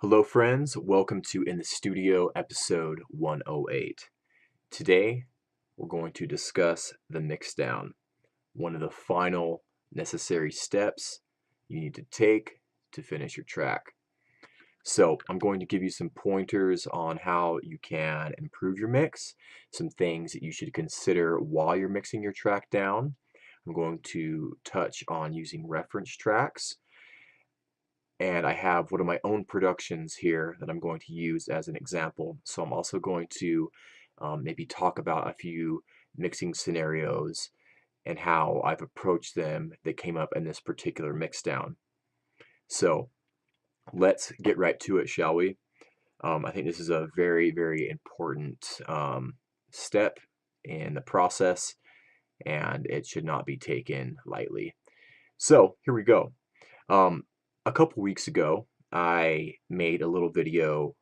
Hello friends, welcome to In the Studio episode 108. Today we're going to discuss the mixdown, one of the final necessary steps you need to take to finish your track. So I'm going to give you some pointers on how you can improve your mix, some things that you should consider while you're mixing your track down. I'm going to touch on using reference tracks. And I have one of my own productions here that I'm going to use as an example. So I'm also going to maybe talk about a few mixing scenarios and how I've approached them that came up in this particular mixdown. So let's get right to it, shall we? I think this is a very, very important step in the process, and it should not be taken lightly. So here we go. A couple weeks ago, I made a little video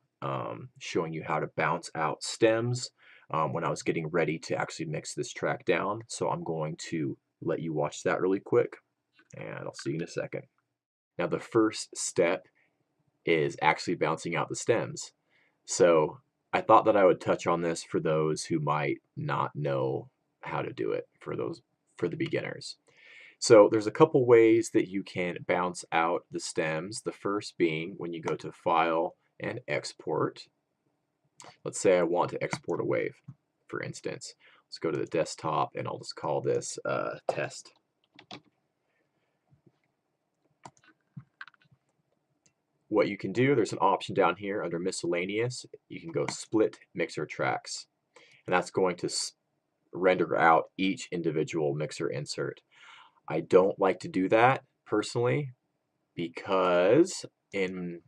showing you how to bounce out stems when I was getting ready to actually mix this track down. So I'm going to let you watch that really quick, and I'll see you in a second. Now, the first step is actually bouncing out the stems. So I thought that I would touch on this for those who might not know how to do it, for the beginners. So there's a couple ways that you can bounce out the stems. The first being when you go to File and Export. Let's say I want to export a wave, for instance. Let's go to the desktop and I'll just call this test. What you can do, there's an option down here under miscellaneous. You can go split mixer tracks, and that's going to render out each individual mixer insert. I don't like to do that personally because in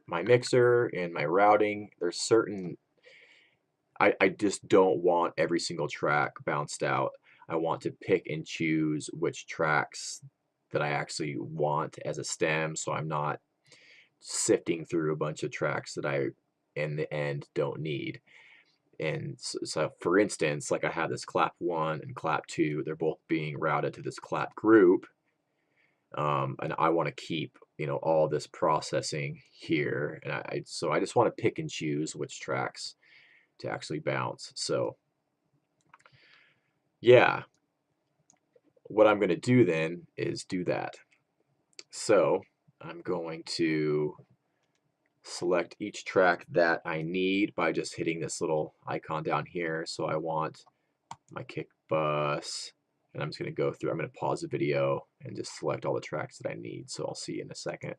my mixer, in my routing, there's certain, I just don't want every single track bounced out. I want to pick and choose which tracks that I actually want as a stem, so I'm not sifting through a bunch of tracks that I in the end don't need. And so for instance, like I have this clap 1 and clap 2, they're both being routed to this clap group, and I want to keep all this processing here, and so I just want to pick and choose which tracks to actually bounce. So yeah, what I'm going to do then is do that. So I'm going to select each track that I need by just hitting this little icon down here. So I want my kick bus, and I'm just going to go through. I'm going to pause the video and just select all the tracks that I need. So I'll see you in a second.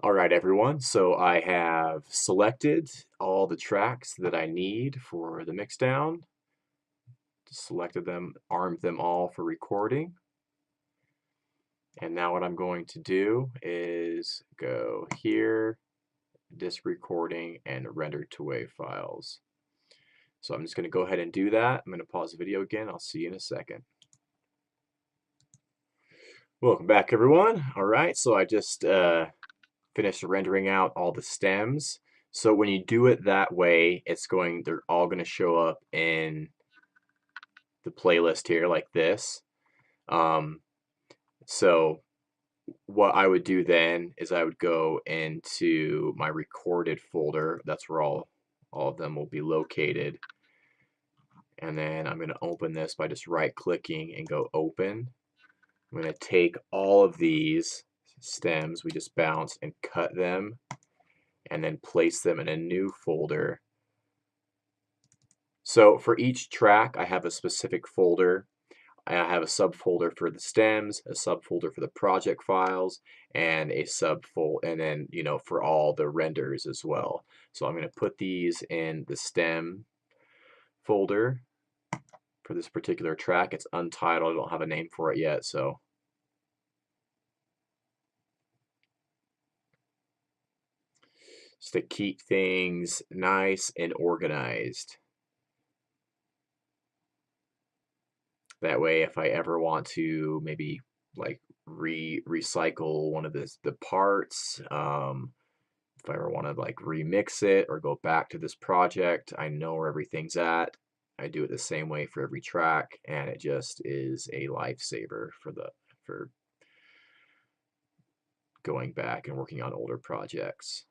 All right, everyone. So I have selected all the tracks that I need for the mixdown. Selected them, armed them all for recording. And now what I'm going to do is go here, disk recording, and render to WAV files. So I'm just going to go ahead and do that. I'm going to pause the video again. I'll see you in a second. Welcome back, everyone. All right, so I just finished rendering out all the stems. So when you do it that way, they're all going to show up in the playlist here like this. So what I would do then is I would go into my recorded folder. That's where all of them will be located. And then I'm going to open this by just right-clicking and go open. I'm going to take all of these stems we just bounced and cut them and then place them in a new folder. So for each track, I have a specific folder. I have a subfolder for the stems, a subfolder for the project files, and a subfolder, and then for all the renders as well. So I'm going to put these in the stem folder for this particular track. It's untitled. I don't have a name for it yet, so just to keep things nice and organized. That way, if I ever want to maybe like recycle one of the parts, if I ever want to like remix it or go back to this project, I know where everything's at. I do it the same way for every track, and it just is a lifesaver for going back and working on older projects.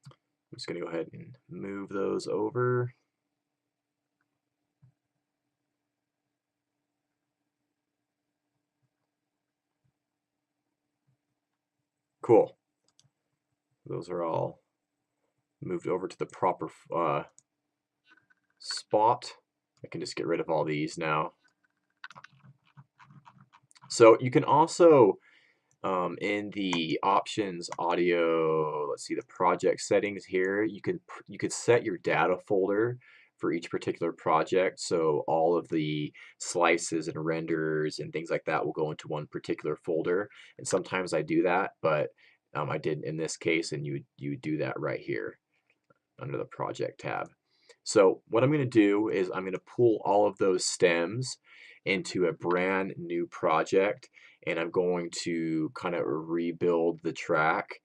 I'm just going to go ahead and move those over. Cool. Those are all moved over to the proper spot. I can just get rid of all these now. So you can also, in the options audio, let's see, the project settings here, you could set your data folder for each particular project. So all of the slices and renders and things like that will go into one particular folder. And sometimes I do that, but I didn't in this case, and you do that right here under the project tab. So what I'm going to do is I'm going to pull all of those stems into a brand new project, and I'm going to kind of rebuild the track,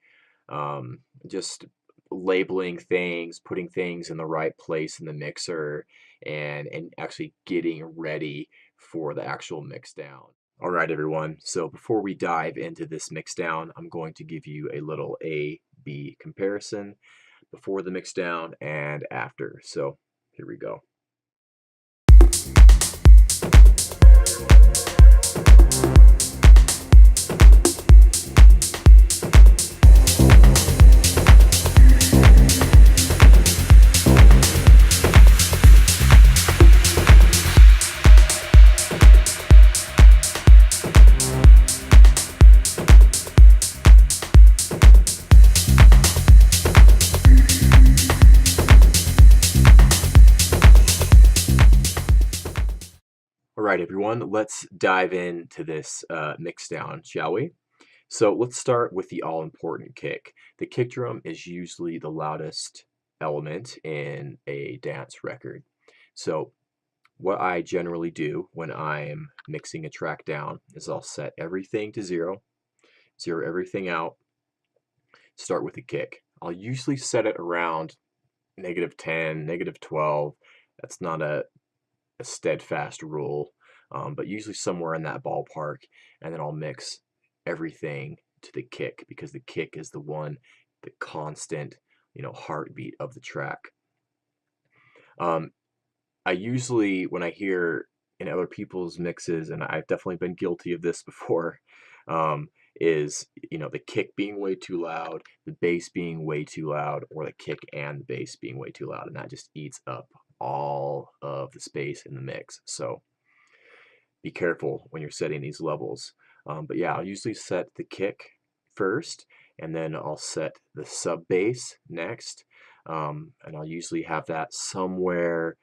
just labeling things, putting things in the right place in the mixer, and actually getting ready for the actual mix down. All right, everyone. So before we dive into this mix down, I'm going to give you a little A/B comparison before the mix down and after. So here we go. All right, everyone, let's dive into this mix down, shall we? So let's start with the all-important kick. The kick drum is usually the loudest element in a dance record. So what I generally do when I'm mixing a track down is I'll set everything to zero everything out, start with the kick. I'll usually set it around -10, -12. That's not a steadfast rule, but usually somewhere in that ballpark, and then I'll mix everything to the kick, because the kick is the constant, heartbeat of the track. I usually, when I hear in other people's mixes, and I've definitely been guilty of this before, is the kick being way too loud, the bass being way too loud, or the kick and the bass being way too loud, and that just eats up all of the space in the mix. So be careful when you're setting these levels. But yeah, I'll usually set the kick first, and then I'll set the sub bass next, and I'll usually have that somewhere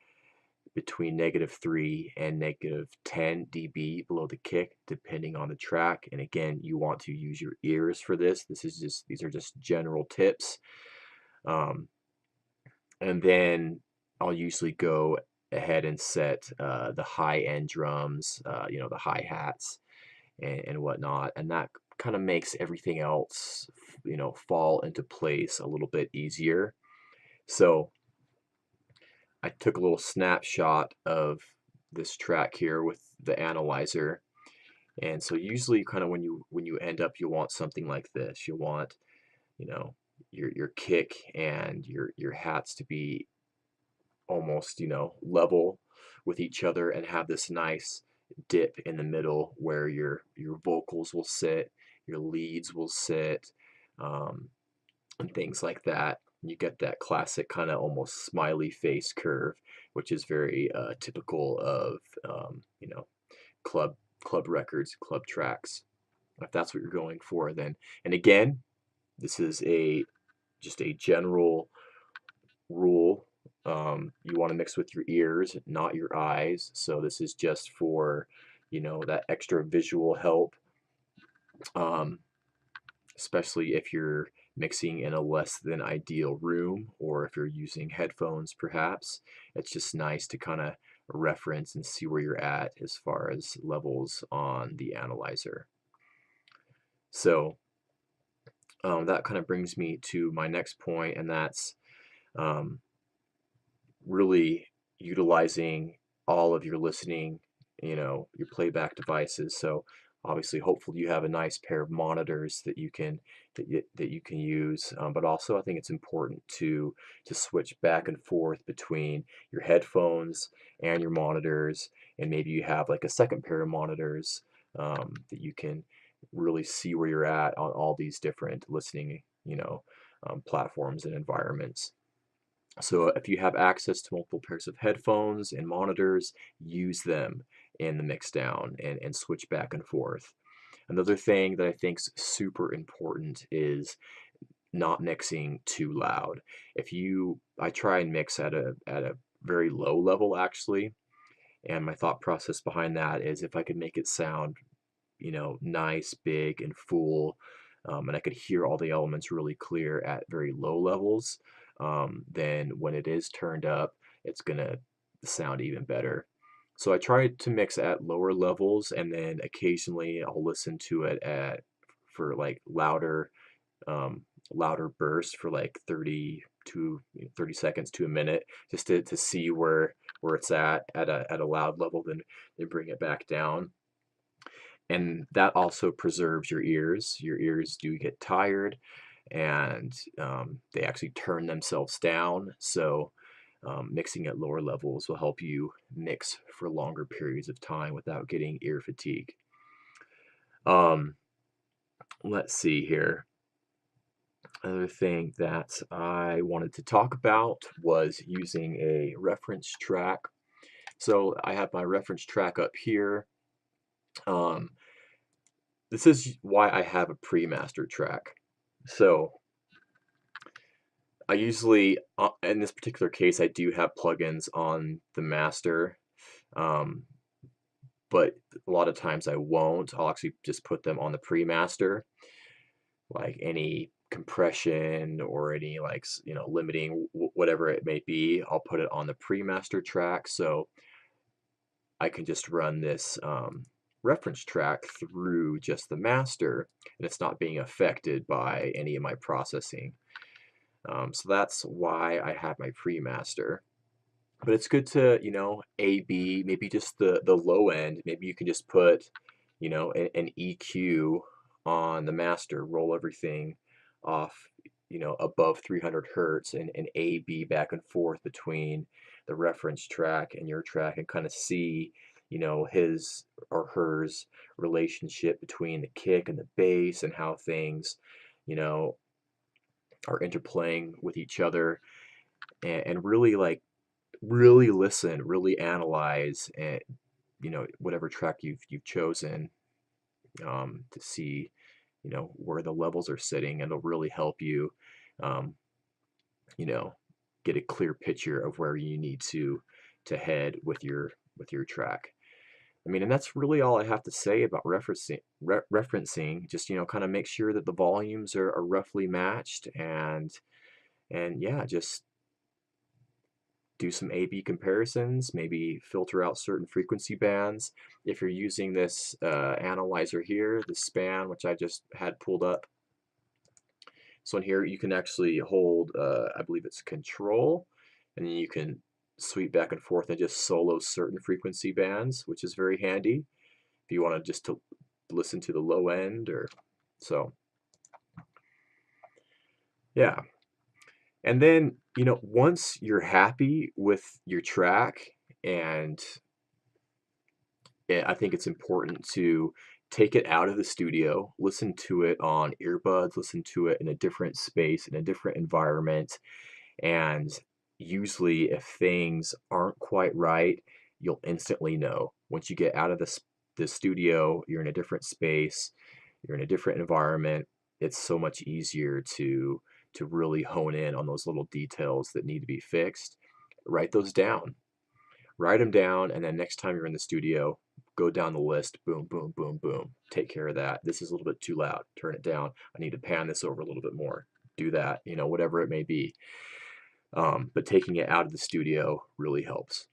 between -3 and -10 dB below the kick, depending on the track. And again, you want to use your ears for this. These are just general tips. And then I'll usually go ahead and set the high-end drums, the hi-hats and whatnot, and that kind of makes everything else, fall into place a little bit easier. So I took a little snapshot of this track here with the analyzer, and so usually kind of when you end up, you want something like this. You want, your kick and your hats to be almost, level with each other, and have this nice dip in the middle where your vocals will sit, your leads will sit, and things like that. You get that classic kind of almost smiley face curve, which is very typical of club records, club tracks. If that's what you're going for, then, and again, this is just a general rule. You want to mix with your ears, not your eyes. So this is just for, that extra visual help, especially if you're mixing in a less than ideal room, or if you're using headphones perhaps. It's just nice to kind of reference and see where you're at as far as levels on the analyzer. So that kind of brings me to my next point, and that's really utilizing all of your listening, your playback devices. So Obviously, hopefully you have a nice pair of monitors that you can use. But also, I think it's important to switch back and forth between your headphones and your monitors, and maybe you have like a second pair of monitors that you can really see where you're at on all these different listening, platforms and environments. So if you have access to multiple pairs of headphones and monitors, use them in the Mixdown and switch back and forth. Another thing that I think is super important is not mixing too loud. I try and mix at a very low level actually, and my thought process behind that is if I could make it sound, nice, big, and full, and I could hear all the elements really clear at very low levels, then when it is turned up, it's gonna sound even better. So I try to mix at lower levels, and then occasionally I'll listen to it for like louder bursts for like 30 seconds to a minute, just to see where it's at a loud level, then bring it back down. And that also preserves your ears. Your ears do get tired, and they actually turn themselves down. So mixing at lower levels will help you mix for longer periods of time without getting ear fatigue. Um, let's see here. Another thing that I wanted to talk about was using a reference track. So I have my reference track up here. Um, this is why I have a PreMaster track. So I usually, in this particular case, I do have plugins on the master, um, but a lot of times I won't. I'll actually just put them on the PreMaster, like any compression or any like limiting whatever it may be. I'll put it on the PreMaster track, so I can just run this reference track through just the master, and it's not being affected by any of my processing. So that's why I have my PreMaster. But it's good to, A/B, maybe just the low end. Maybe you can just put, an EQ on the master, roll everything off, above 300 hertz, and A/B back and forth between the reference track and your track, and kind of see, his or hers relationship between the kick and the bass, and how things, you know, are interplaying with each other, and really like really listen, really analyze, and whatever track you've chosen, to see where the levels are sitting, and it'll really help you um, you know get a clear picture of where you need to head with your track. I mean, and that's really all I have to say about referencing. Just kind of make sure that the volumes are roughly matched, and yeah, just do some A/B comparisons, maybe filter out certain frequency bands. If you're using this analyzer here, the span, which I just had pulled up, so in here you can actually hold, I believe it's control, and then you can sweep back and forth and just solo certain frequency bands, which is very handy if you want to just to listen to the low end, or so. Yeah. And then, once you're happy with your track, and I think it's important to take it out of the studio, listen to it on earbuds, listen to it in a different space, in a different environment. And usually, if things aren't quite right, you'll instantly know. Once you get out of the studio, you're in a different space, you're in a different environment. It's so much easier to really hone in on those little details that need to be fixed. Write those down. Write them down, and then next time you're in the studio, go down the list. Boom, boom, boom, boom. Take care of that. This is a little bit too loud. Turn it down. I need to pan this over a little bit more. Do that. Whatever it may be. But taking it out of the studio really helps.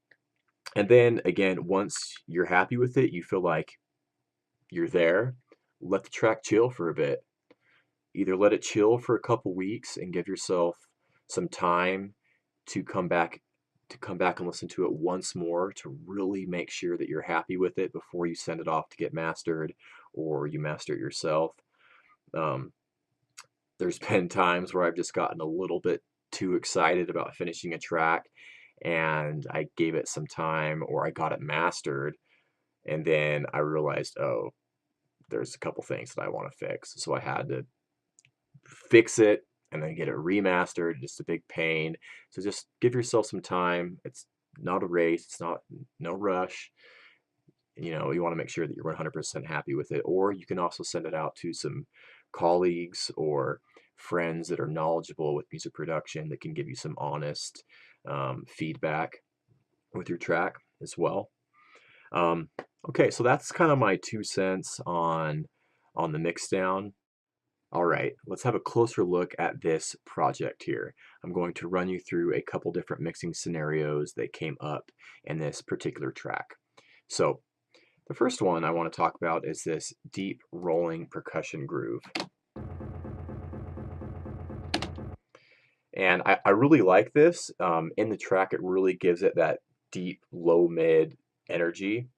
And then again, once you're happy with it, you feel like you're there, let the track chill for a bit. Either let it chill for a couple weeks and give yourself some time to come back and listen to it once more to really make sure that you're happy with it before you send it off to get mastered, or you master it yourself. There's been times where I've just gotten a little bit too excited about finishing a track, and I gave it some time, or I got it mastered, and then I realized, oh, there's a couple things that I want to fix. So I had to fix it and then get it remastered. Just a big pain. So just give yourself some time. It's not a race. It's not no rush. You know, you want to make sure that you're 100% happy with it. Or you can also send it out to some colleagues or friends that are knowledgeable with music production that can give you some honest feedback with your track as well. Okay, so that's kind of my 2 cents on the Mixdown. All right, let's have a closer look at this project here. I'm going to run you through a couple different mixing scenarios that came up in this particular track. So the first one I want to talk about is this deep rolling percussion groove. And I really like this. In the track, it really gives it that deep, low, mid energy.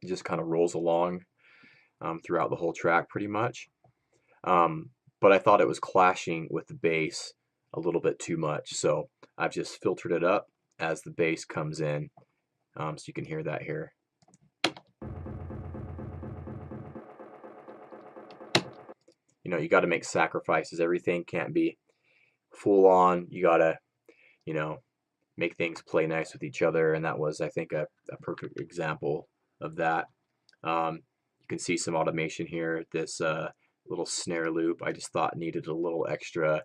It just kind of rolls along throughout the whole track pretty much. But I thought it was clashing with the bass a little bit too much, so I've just filtered it up as the bass comes in, so you can hear that here. You know, you got to make sacrifices. Everything can't be full on. You got to, you know, make things play nice with each other, and that was, I think, a perfect example of that. You can see some automation here. This little snare loop I just thought needed a little extra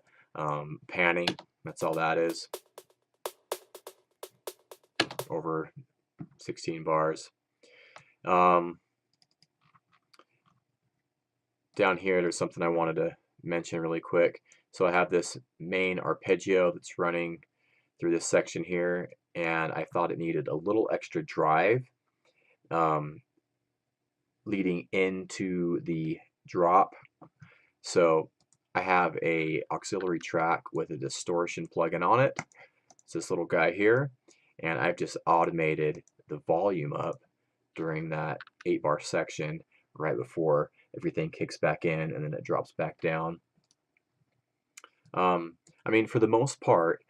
panning. That's all that is. Over 16 bars. Down here, there's something I wanted to mention really quick. So I have this main arpeggio that's running through this section here, and I thought it needed a little extra drive leading into the drop. So I have a auxiliary track with a distortion plugin on it. It's this little guy here, and I've just automated the volume up during that 8-bar section right before everything kicks back in, and then it drops back down. I mean, for the most part,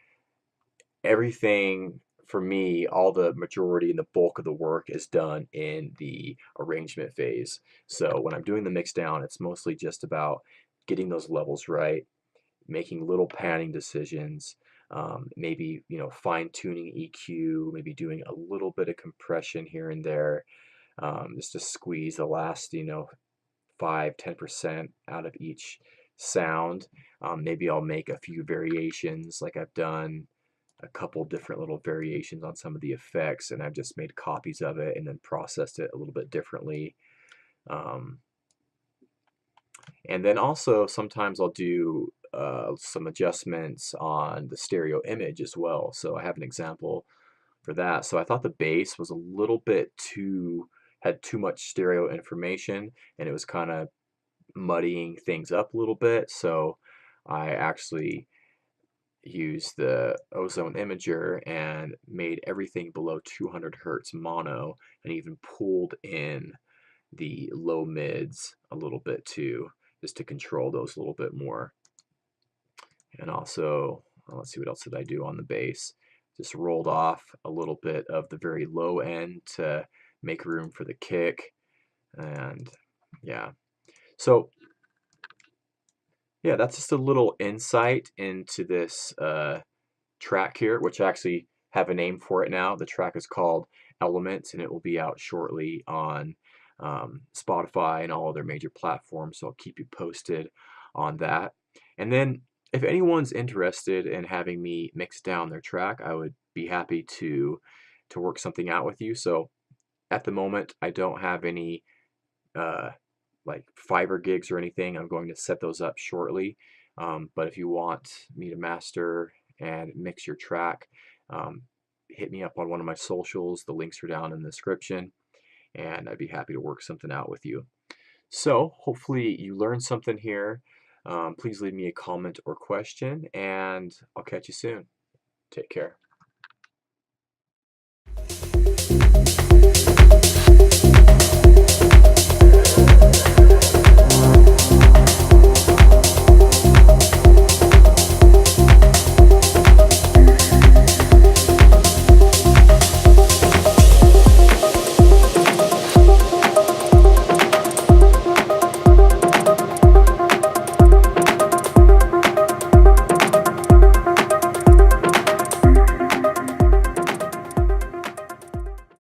everything for me, all the majority and the bulk of the work is done in the arrangement phase. So when I'm doing the mix down, it's mostly just about getting those levels right, making little panning decisions, maybe, you know, fine-tuning EQ, maybe doing a little bit of compression here and there, just to squeeze the last, you know, 5–10% out of each sound. Maybe I'll make a few variations, like I've done a couple different little variations on some of the effects, and I've just made copies of it and then processed it a little bit differently. And then also sometimes I'll do some adjustments on the stereo image as well. So I have an example for that. So I thought the bass was a little bit had too much stereo information, and it was kind of muddying things up a little bit. So I actually used the ozone imager and made everything below 200 hertz mono, and even pulled in the low mids a little bit too, just to control those a little bit more. And also, let's see, what else did I do on the bass? Just rolled off a little bit of the very low end to make room for the kick. And yeah, so yeah, that's just a little insight into this track here, which I actually have a name for it now. The track is called Elements, and it will be out shortly on Spotify and all other major platforms, so I'll keep you posted on that. And then if anyone's interested in having me mix down their track, I would be happy to work something out with you. So at the moment, I don't have any like Fiverr gigs or anything. I'm going to set those up shortly. But if you want me to master and mix your track, hit me up on one of my socials. The links are down in the description, and I'd be happy to work something out with you. So hopefully you learned something here. Please leave me a comment or question, and I'll catch you soon. Take care.